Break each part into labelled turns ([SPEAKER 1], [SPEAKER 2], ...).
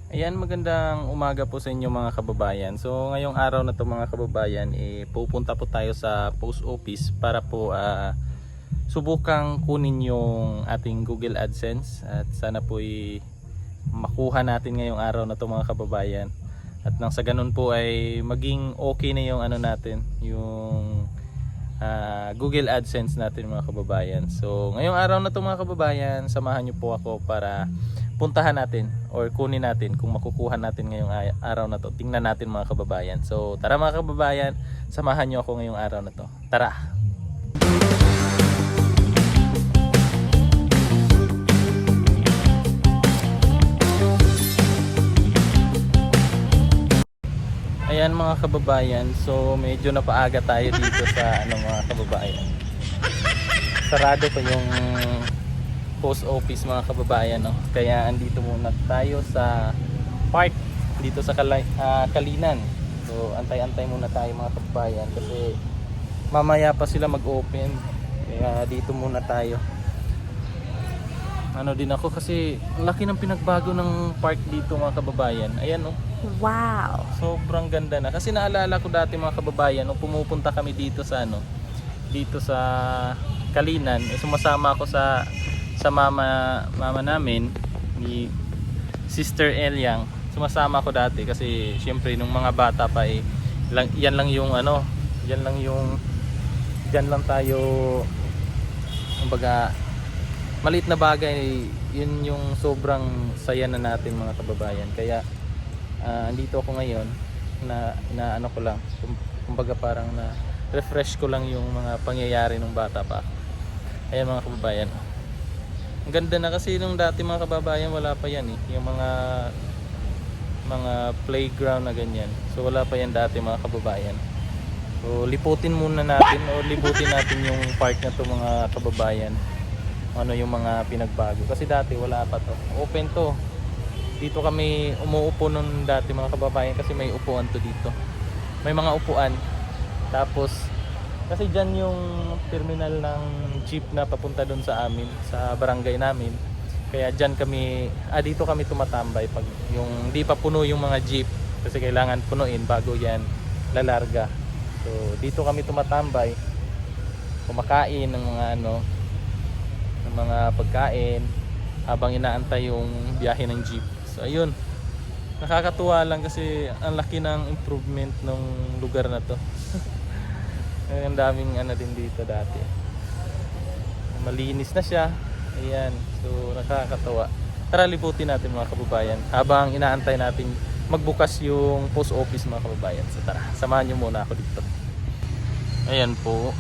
[SPEAKER 1] Ayan, magandang umaga po sa inyo mga kababayan. So ngayong araw na to mga kababayan, pupunta po tayo sa post office para po subukang kunin yung ating Google AdSense at sana po makuha natin ngayong araw na to mga kababayan. At nang sa ganun po ay maging okay na yung ano natin, yung Google AdSense natin mga kababayan. So ngayong araw na to mga kababayan, samahan niyo po ako para puntahan natin or kunin natin kung makukuha natin ngayong araw na to. Tingnan natin mga kababayan. So tara mga kababayan, samahan niyo ako ngayong araw na to. Tara! Ayan mga kababayan, so medyo napaaga tayo dito sa mga kababayan. Sarado pa yung post office mga kababayan, no? Kaya andito muna tayo sa park dito sa Kalinan. So antay-antay muna tayo mga kababayan kasi mamaya pa sila mag-open. Kaya dito muna tayo. Ano din ako kasi laki ng pinagbago ng park dito mga kababayan. Ayan, no?
[SPEAKER 2] Wow!
[SPEAKER 1] Sobrang ganda na. Kasi naalala ko dati mga kababayan, nung pumupunta kami dito sa dito sa Kalinan, sumasama ako sa mama namin ni Sister Eliang. Sumasama ako dati kasi syempre nung mga bata pa diyan lang tayo, kumbaga maliit na bagay, yun yung sobrang saya na natin mga kababayan. Kaya andito ako ngayon na ano ko lang, kumbaga parang na refresh ko lang yung mga pangyayari nung bata pa. Ayan mga kababayan, ang ganda na kasi nung dati mga kababayan, wala pa yan yung mga playground na ganyan. So wala pa yan dati mga kababayan. So liputin muna natin o libutin natin yung park na to mga kababayan. Ano yung mga pinagbago, kasi dati wala pa to, open to. Dito kami umuupo nun dati mga kababayan kasi may upuan to dito. May mga upuan. Tapos kasi dyan yung terminal ng jeep na papunta doon sa amin, sa barangay namin. Kaya dyan kami, dito kami tumatambay pag yung hindi pa puno yung mga jeep, kasi kailangan punuin bago yan lalarga. So dito kami tumatambay, kumakain ng ng mga pagkain habang inaantay yung biyahe ng jeep. So ayun, nakakatuwa lang kasi ang laki ng improvement ng lugar na to. Ang daming din dito dati. Malinis na siya. Ayan, so nakakatawa. Tara liputin natin mga kababayan habang inaantay natin magbukas yung post office mga kababayan. So tara, samahan niyo muna ako dito. Ayan po.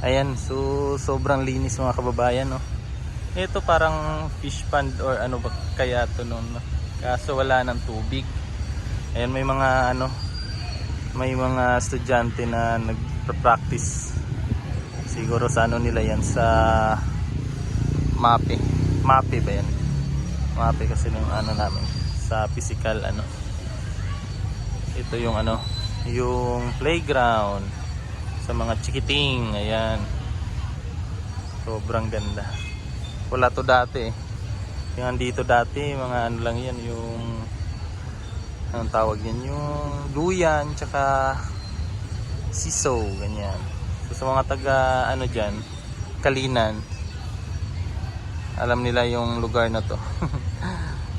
[SPEAKER 1] Ayan, so sobrang linis mga kababayan, no? Ito parang fish pond or ano ba kaya ito noon, no? Kaso wala ng tubig. Ayan, may mga estudyante na nagpa-practice. Siguro sa nila yan, sa MAPE. MAPE ba yan? MAPE kasi nung namin sa physical Ito yung yung playground sa mga chikiting. Ayan, sobrang ganda. Wala to dati yung andito dati, mga lang yan, yung anong tawag yan, yung duyan tsaka siso, ganyan. So sa mga taga dyan, Kalinan, alam nila yung lugar na to.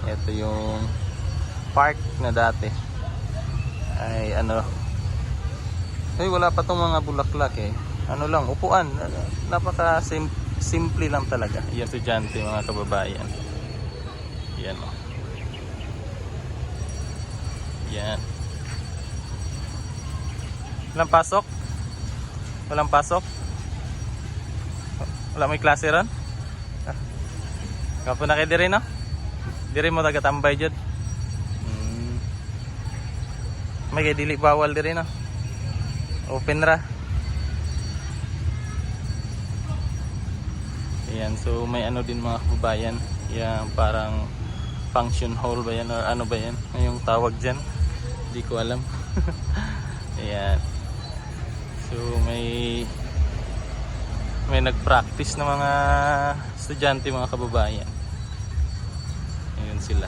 [SPEAKER 1] Ito yung park na dati ay wala pa tong mga bulaklak lang, upuan, napaka simple lang talaga. Yan estudyante mga kababayan. Yan o. Yan. Walang pasok? Walang pasok? Wala may klase ron? Kapo na kayo diri, no? Diri mo tagatambay dyan. May kaya dili bawal diri, no? Open ra. Ayan, so may din mga kababayan. Yan, parang function hall ba yan or ano ba yan? Yung tawag dyan. Hindi ko alam. Ayan. So may nag-practice na mga estudyante mga kababayan. Ayun sila.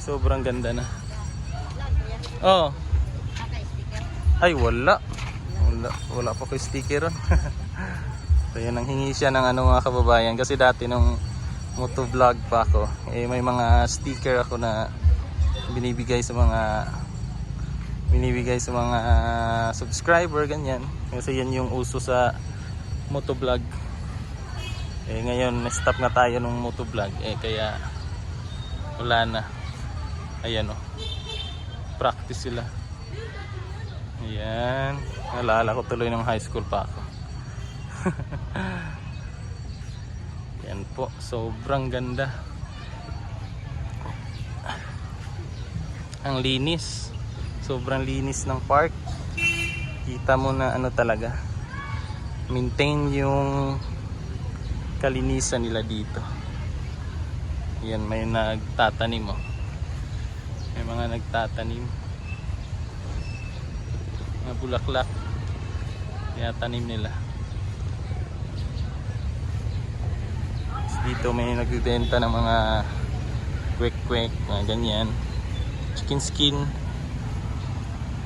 [SPEAKER 1] sobrang ganda na. Oh. Ay, wala. Wala pa ko sticker ron. So yan, nanghingi siya ng ano mga kababayan. Kasi dati nung motovlog pa ako, eh may mga sticker ako na binibigay sa mga subscriber, ganyan. Kasi yan yung uso sa motovlog. Eh ngayon, stop na tayo nung motovlog. Eh kaya wala na. Ayan oh. Practice sila. Ayan. Naalala ko tuloy ng high school pa ako. Yan po. Sobrang ganda. Ang linis. Sobrang linis ng park. Kita mo na ano talaga. Maintain yung kalinisan nila dito. Yan, may nagtatanim oh. May mga nagtatanim. Mga bulaklak. Tinatanim nila. Dito may nagbibenta ng mga kwek-kwek, mga ganyan. Chicken skin.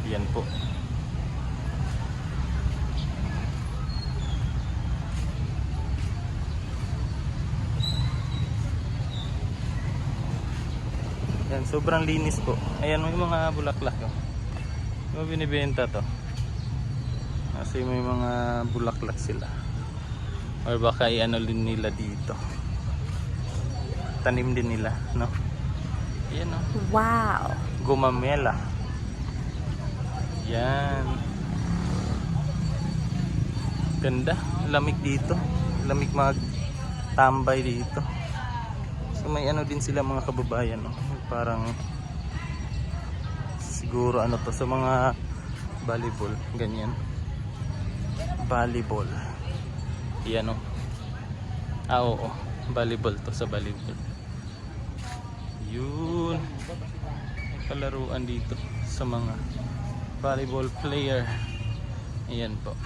[SPEAKER 1] Yan po. Yan, sobrang linis po. Ayan, may mga bulaklak. May binibenta to. Kasi may mga bulaklak sila. Or baka i-ano din nila dito. Tanim din nila, no? Ayan, no?
[SPEAKER 2] Wow!
[SPEAKER 1] Gumamela. Yan. Ganda. Lamig dito. Lamig magtambay dito. So may ano din sila mga kababayan, no? Parang siguro ano to sa mga volleyball, ganyan. Volleyball. Yan o. Oo. Volleyball to, sa volleyball. Yun. May palaruan dito sa mga volleyball player. Ayan po.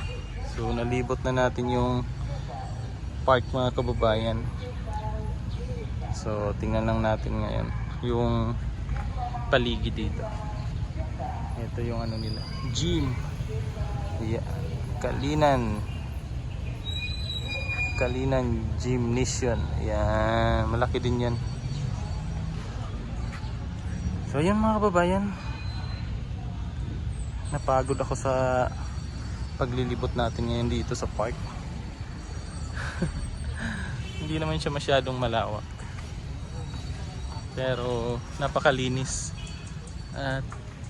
[SPEAKER 1] So nalibot na natin yung park mga kababayan. So tingnan lang natin ngayon yung paligid dito. Ito yung ano nila, gym. Yeah. Kalinan Gymnasium. Yan, malaki din yan. So yan mga kababayan, napagod ako sa paglilibot natin ngayon dito sa park. Hindi naman siya masyadong malawak, pero napakalinis at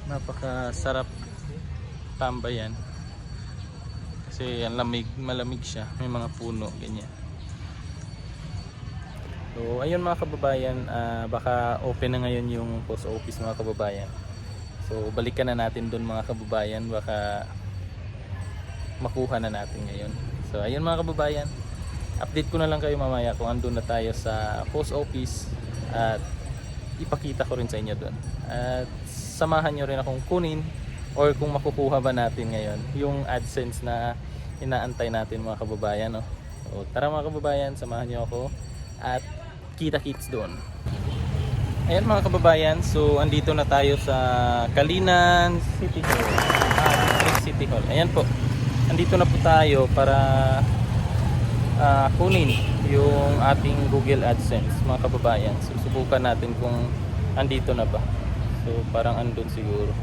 [SPEAKER 1] napakasarap tambayan. Kasi ang lamig, malamig siya, may mga puno, ganyan. So ayun mga kababayan, baka open na ngayon yung post office mga kababayan. So balikan na natin doon mga kababayan, baka makuha na natin ngayon. So ayun mga kababayan, update ko na lang kayo mamaya kung andun na tayo sa post office, at ipakita ko rin sa inyo doon. At samahan nyo rin akong kunin or kung makukuha ba natin ngayon yung AdSense na inaantay natin mga kababayan, no? So tara mga kababayan, samahan nyo ako at kita-kits doon. Ayan mga kababayan, so andito na tayo sa Kalinan City Hall. District City Hall. Ayan po. Andito na po tayo para kunin yung ating Google AdSense mga kababayan. So subukan natin kung andito na ba. So parang andun siguro.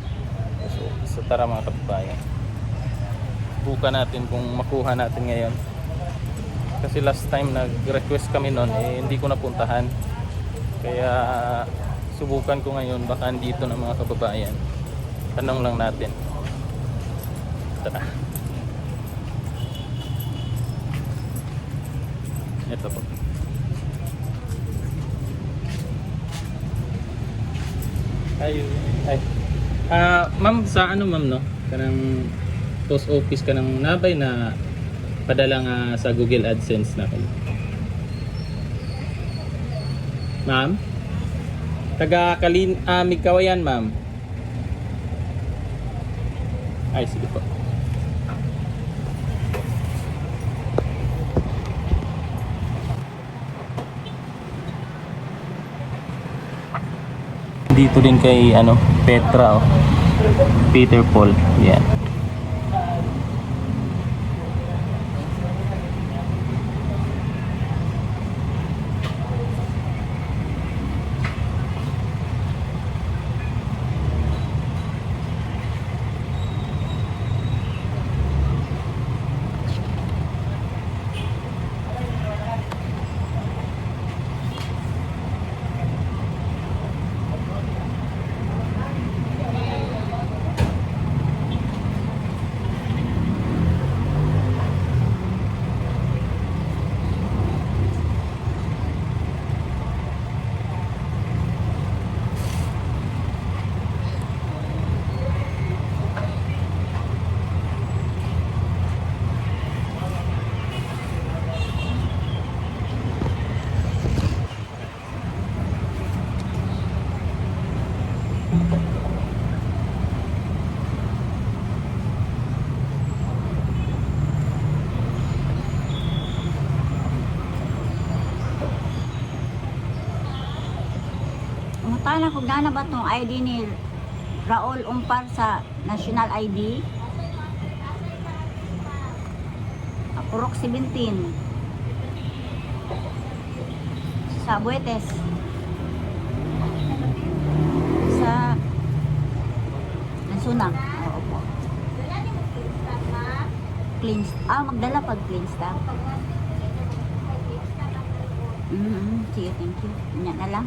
[SPEAKER 1] So tara mga kababayan, subukan natin kung makuha natin ngayon. Kasi last time nag-request kami noon, eh hindi ko napuntahan. Kaya subukan ko ngayon, baka andito na mga kababayan. Tanong lang natin. Tara. Ito po. Ay. Ma'am, sa ano ma'am, no? Kanang post office ka ng nabay na padala nga sa Google AdSense na kayo. Ma'am? Taga Migkawayan, ma'am. Ay, sige po. Dito din kay ano, Petra, oh. Peter Paul. Yan.
[SPEAKER 2] Umutay na kung na ba itong ID ni Raul Umpar sa National ID? Purok 17 sa Buetes sa Lansuna. Oo po. Clean. Magdala pag clean staff. Sige, thank you. Yan na lang.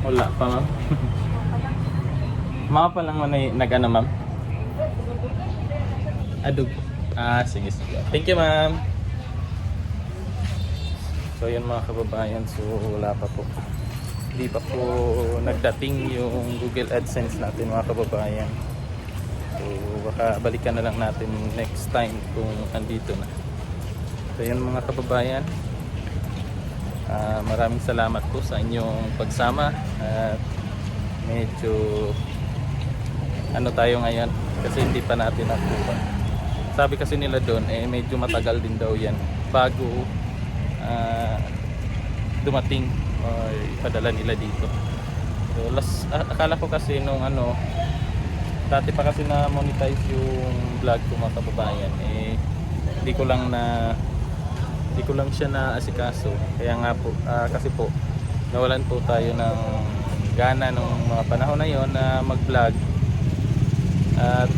[SPEAKER 1] Wala pa, ma'am. Mga pa lang man ay nag-ano, ma'am? Adug. Sige, sige. Thank you, ma'am. So, yun mga kababayan. So, wala pa po. Hindi pa po nagdating yung Google AdSense natin, mga kababayan. So, baka balikan na lang natin next time kung andito na. So, yun mga kababayan. Maraming salamat po sa inyong pagsama at medyo ano tayo ngayon kasi hindi pa natin nakuha. Sabi kasi nila doon medyo matagal din daw yan bago dumating o ipadala nila dito. So akala ko kasi nung dati pa kasi na monetize yung vlog ko mga kababayan, hindi ko lang siya na asikaso. Kaya nga po kasi po nawalan po tayo ng gana nung mga panahon na yon na mag-vlog. At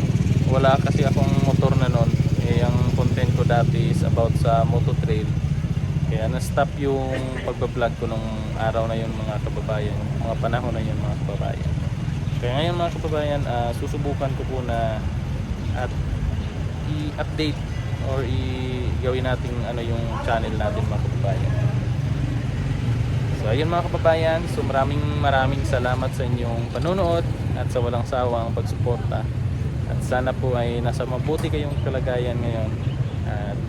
[SPEAKER 1] wala kasi akong motor na noon. Ang content ko dati is about sa moto trail. Kaya na-stop yung pagbablog ko nung araw na yun mga kababayan, mga panahon na yun mga kababayan. Kaya ngayon mga kababayan, susubukan ko po na at i-update or gawin natin yung channel natin mga kababayan. So ayun mga kababayan, so maraming salamat sa inyong panunood at sa walang sawang pagsuporta. At sana po ay nasa mabuti kayong kalagayan ngayon. At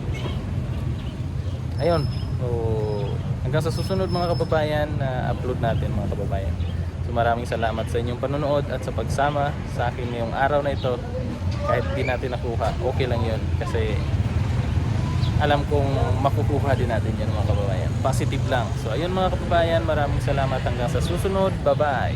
[SPEAKER 1] ayun, so hanggang sa susunod mga kababayan na upload natin mga kababayan. So maraming salamat sa inyong panunood at sa pagsama sa akin ngayong araw na ito. Kahit di natin nakuha, okay lang yun kasi alam kong makukuha din natin yan mga kababayan. Positive lang. So ayun mga kababayan, maraming salamat hanggang sa susunod. Bye bye.